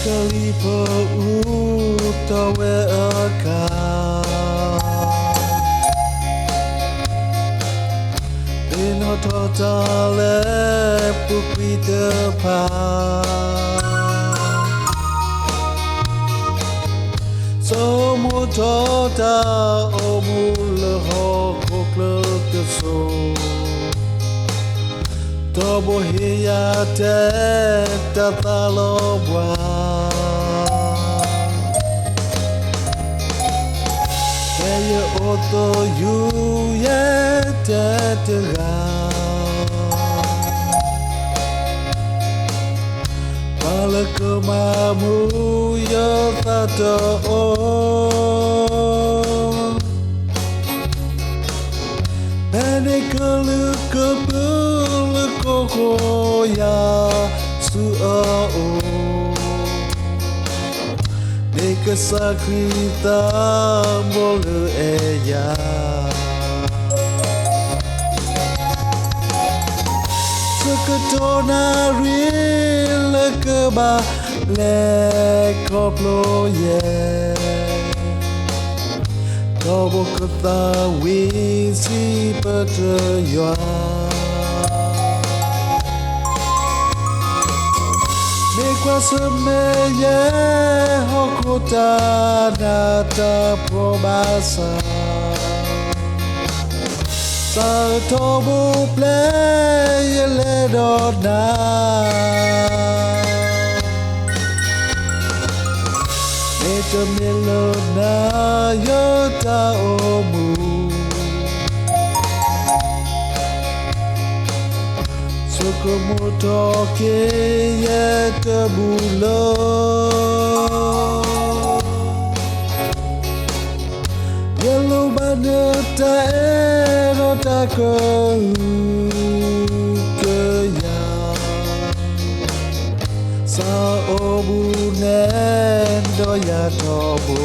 Kalipa utawe aka Bino totale pupita pa So mu tota o mu le ho kokle ke so Tobo hiya te tatalo bwa Eye oto yu ye te te ga Pala kemamu ya tato o Pene kalu kebulu koko ya su o Nika sakrita bolu eya Seketona rile keba le koplo ye Kobo kata wisi petrya Mikwa semeye hokota nata probasa Saltobu play ledona Meta milona yota omu Sukumoto ke yete bulo Yellow baneta erota ke ya Sa obu nendo ya tobo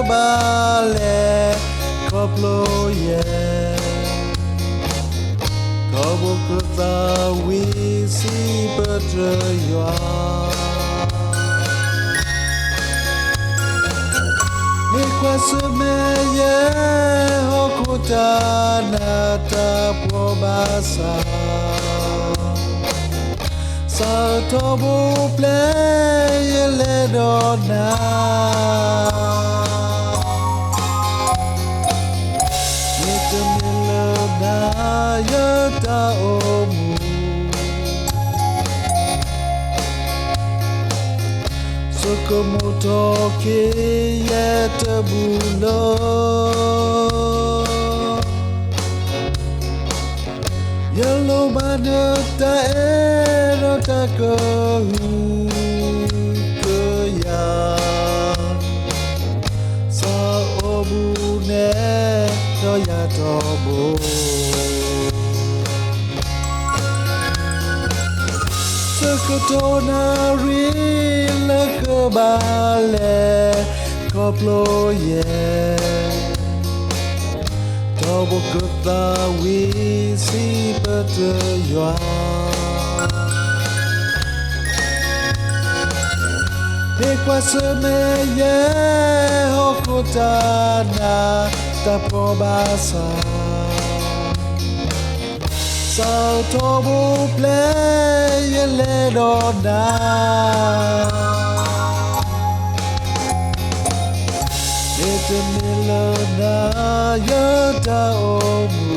Bale koplo ye Kobo kata wisi petrya Mikwa semeye hokuta nata probasa Saltobu play ledona Yota omu Sukumoto ke yete bulo Yellow baneta erota ke ya Sa obu ne to ya tobo Seketona rile kebale koplo ye Tobo keta wisi petrya Mikwa semeye hokota na taprobasa Saltobu play ledona Ete milona yota omu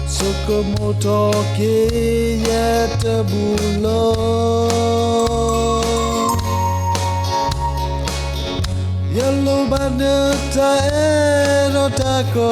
Sukumoto ke yete bulo Yellow baneta erota ko